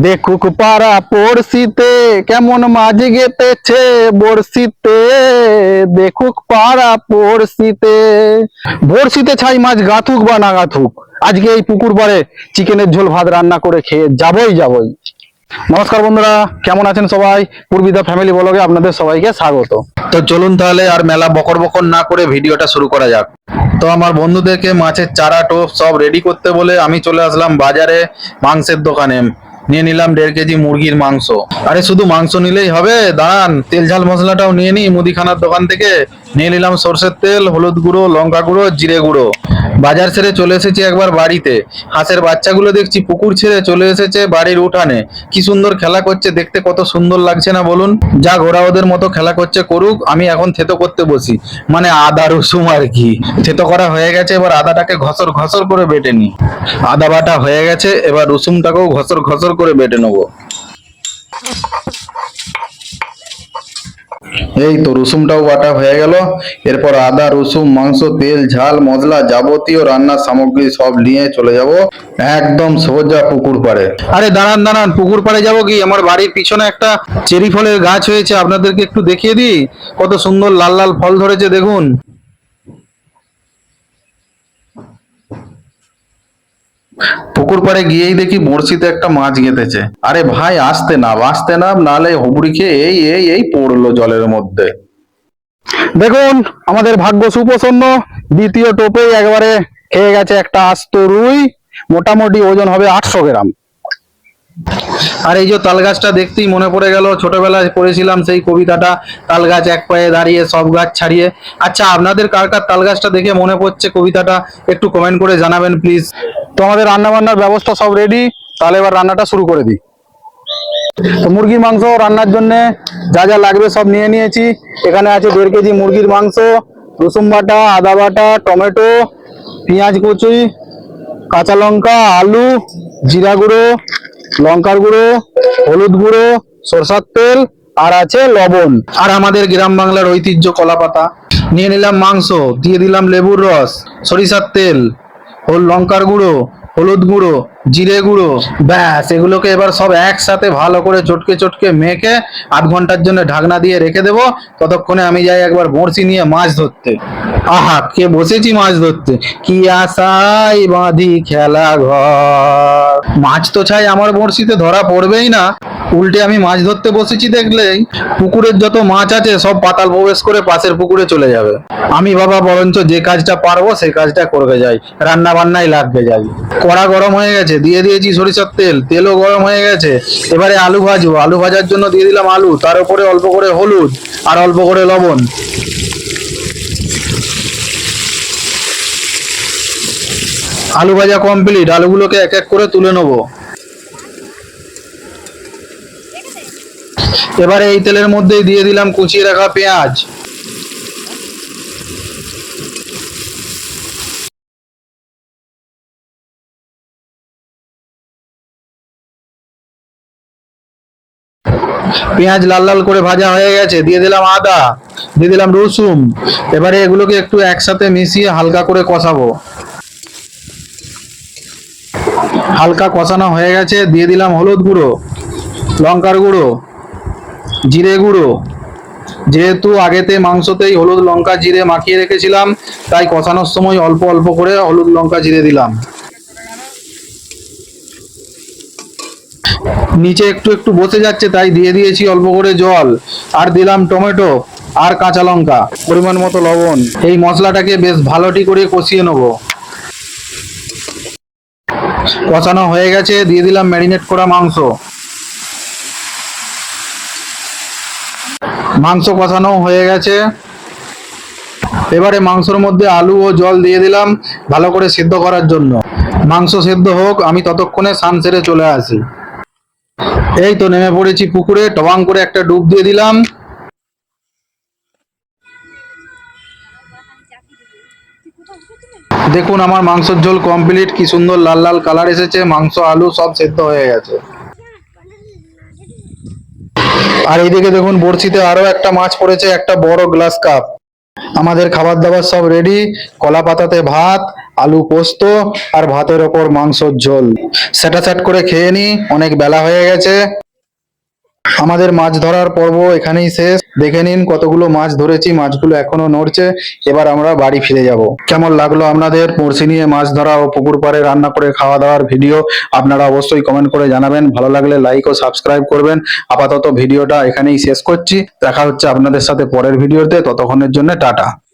দেখুক পাড়া পড়শিতে কেমন মাছ গেতেছে বড়শিতে। দেখুক পাড়া পড়শিতে বড়শিতে ছাই মাছ গাথুক বা না গাথুক, আজকে এই পুকুর পাড়ে চিকেনের ঝোল ভাত রান্না করে খেয়ে যাবই। নমস্কার বন্ধুরা, কেমন আছেন সবাই? পূর্বিদা ফ্যামিলি ব্লগে আপনাদের সবাইকে স্বাগত। তো চলুন তাহলে আর মেলা বকর বকর না করে ভিডিওটা শুরু করা যাক। তো আমার বন্ধুদেরকে মাছের চারা টোপ সব রেডি করতে বলে আমি চলে আসলাম বাজারে মাংসের দোকানে। নিয়ে নিলাম 1.5 কেজি মুরগির মাংস। আরে শুধু মাংস নিলেই হবে? দাঁড়ান, তেল ঝাল মশলাটাও নিয়ে নিই মুদিখানার দোকান থেকে। নিয়ে নিলাম সরষের তেল, হলুদ গুঁড়ো, লঙ্কা গুঁড়ো, জিরে গুঁড়ো। বাজার ছেড়ে চলে এসেছি একবার বাড়িতে। হাঁসের বাচ্চাগুলো দেখছি পুকুর ছেড়ে চলে এসেছে বাড়ির উঠানে। কি সুন্দর খেলা করছে, দেখতে কত সুন্দর লাগছে না বলুন? যা ঘোড়া ওদের মতো খেলা করছে করুক, আমি এখন থেতো করতে বসি, মানে আদা রসুন আর কি। থেতো করা হয়ে গেছে, এবার আদাটাকে ঘসর ঘসর করে বেটে নি। আদা বাটা হয়ে গেছে, এবার রসুনটাকেও ঘসর ঘসর করে বেটে নেবো। এই তো রসুনটাও বাটা হয়ে গেল। এরপর আদা রসুন মাংস তেল ঝাল মশলা যাবতীয় রান্নার সামগ্রী সব নিয়ে চলে যাব একদম সোজা পুকুর পাড়ে। আরে দাঁড়ান দাঁড়ান, পুকুর পাড়ে যাব কি? আমার বাড়ির পিছনে একটা চেরি ফলের গাছ হয়েছে, আপনাদেরকে একটু দেখিয়ে দিই। কত সুন্দর লাল লাল ফল ধরেছে দেখুন। পুকুর পাড়ে গিয়েই দেখি বড়শিতে একটা মাছ গেঁথেছে। আরে ভাই আসতে না, নালে হুবড়ি খেয়ে এই পড়লো জলের মধ্যে। দেখুন আমাদের ভাগ্য সুপ্রসন্ন, দ্বিতীয় টোপেই একবারে খেয়ে গেছে একটা আস্ত রুই। মোটামুটি ওজন হবে 800 গ্রাম। আর এই যে তাল গাছটা দেখতেই মনে পড়ে গেল, ছোটবেলায় পড়েছিলাম সেই কবিতাটা, তাল গাছ এক পায়ে দাঁড়িয়ে সব গাছ ছাড়িয়ে। আচ্ছা, আপনাদের কার কার তাল গাছটা দেখে মনে পড়ছে কবিতাটা, একটু কমেন্ট করে জানাবেন প্লিজ। তো আমাদের রান্না বান্নার ব্যবস্থা সব রেডি, তাহলে এবার রান্নাটা শুরু করে দিই। তো মুরগির মাংস রান্নার জন্য যা যা লাগবে সব নিয়ে নিয়েছি। এখানে আছে 1.5 কেজি মুরগির মাংস, রসুন বাটা, আদা বাটা, টমেটো, পেঁয়াজ কুচি, কাঁচা লঙ্কা, আলু, জিরা গুঁড়ো, লঙ্কার গুঁড়ো, হলুদ গুঁড়ো, সরষার তেল, আর আছে লবণ, আর আমাদের গ্রাম বাংলার ঐতিহ্য কলা পাতা। নিয়ে নিলাম মাংস, দিয়ে দিলাম লেবুর রস, সরিষার তেল, লঙ্কার গুঁড়ো, হলুদ গুঁড়ো, জিরে গুঁড়ো। ব্যাস, এগুলোকে এবার সব একসাথে ভালো করে চটকে চটকে মেখে আধ ঘন্টার জন্য ঢাকনা দিয়ে রেখে দেবো। ততক্ষণে আমি যাই একবার বড়শি নিয়ে মাছ ধরতে। আহা, কে বসেছি মাছ ধরতে, কি আশায় বাঁধি খেলা ঘর। মাছ তো চাই আমার বড়শিতে ধরা পড়বেই না, উল্টে আমি মাছ ধরতে বসেছি দেখলেই পুকুরের যত মাছ আছে সব পাতাল প্রবেশ করে পাশের পুকুরে চলে যাবে। আমি বাবা বরঞ্চ যে কাজটা পারবো সেই কাজটা করবে যাই, রান্না বান্নায় লাগবে যাই। কড়া গরম হয়ে গেছে, দিয়ে দিয়েছি সরিষার তেল, তেলও গরম হয়ে গেছে। এবারে আলু ভাজবো, আলু ভাজার জন্য দিয়ে দিলাম আলু, তার উপরে অল্প করে হলুদ আর অল্প করে লবণ। আলু ভাজা কমপ্লিট, আলুগুলোকে এক এক করে তুলে নেবো। এবারে এই তেলের মধ্যেই দিয়ে দিলাম কুচিয়ে রাখা পেঁয়াজ। পেঁয়াজ লাল লাল করে ভাজা হয়ে গেছে, দিয়ে দিলাম আদা, দিয়ে দিলাম রসুন। এবারে এগুলোকে একটু একসাথে মিশিয়ে হালকা করে কষাবো। হালকা কষানো হয়ে গেছে, দিয়ে দিলাম হলুদ গুঁড়ো, লঙ্কার গুঁড়ো, জিরে গুঁড়ো। যেহেতু আগেতে মাংসতেই হলুদ লঙ্কা জিরে মাখিয়ে রেখেছিলাম, তাই কষানোর সময় অল্প অল্প করে হলুদ লঙ্কা জিরে দিলাম। নিচে একটু একটু বসে যাচ্ছে, তাই দিয়ে দিয়েছি অল্প করে জল, আর দিলাম টমেটো আর কাঁচা লঙ্কা, পরিমাণ মতো লবণ। এই মশলাটাকে বেশ ভালোটি করে কষিয়ে নেব। কষানো হয়ে গেছে, দিয়ে দিলাম ম্যারিনেট করা মাংস। মাংস কষানো হয়ে গেছে, এবারে মাংসের মধ্যে আলু ও জল দিয়ে দিলাম ভালো করে সিদ্ধ করার জন্য। মাংস সিদ্ধ হোক, আমি ততক্ষণে স্নান সেরে চলে আসি। এই তো নেমে পড়েছি পুকুরে, টবাং করে একটা ডুব দিয়ে দিলাম। দেখুন আমার মাংসের ঝোল কমপ্লিট, কি সুন্দর লাল লাল কালার এসেছে, মাংস আলু সব সেদ্ধ হয়ে গেছে। আর এইদিকে দেখুন বড়শিতে আরো একটা মাছ পড়েছে, একটা বড় গ্লাস কাপ। আমাদের খাবার দাবার সব রেডি। কলা পাতাতে ভাত, আলু পোস্ত আর ভাতের ওপর মাংসর ঝোল। সেটা সেট করে খেয়ে নি, অনেক বেলা হয়ে গেছে। আমাদের মাছ ধরার পর্ব এখানেই শেষ। দেখে নিন কতগুলো মাছ ধরেছি, মাছগুলো এখনো নড়ছে। এবার আমরা বাড়ি ফিরে যাব। কেমন লাগলো আপনাদের বড়শি নিয়ে মাছ ধরা ও পুকুর পাড়ে রান্না করে খাওয়া দাওয়ার ভিডিও? আপনারা অবশ্যই কমেন্ট করে জানাবেন। ভালো লাগলে লাইক ও সাবস্ক্রাইব করবেন। আপাতত ভিডিওটা এখানেই শেষ করছি। দেখা হচ্ছে আপনাদের সাথে পরের ভিডিওতে। ততক্ষণের জন্য টাটা।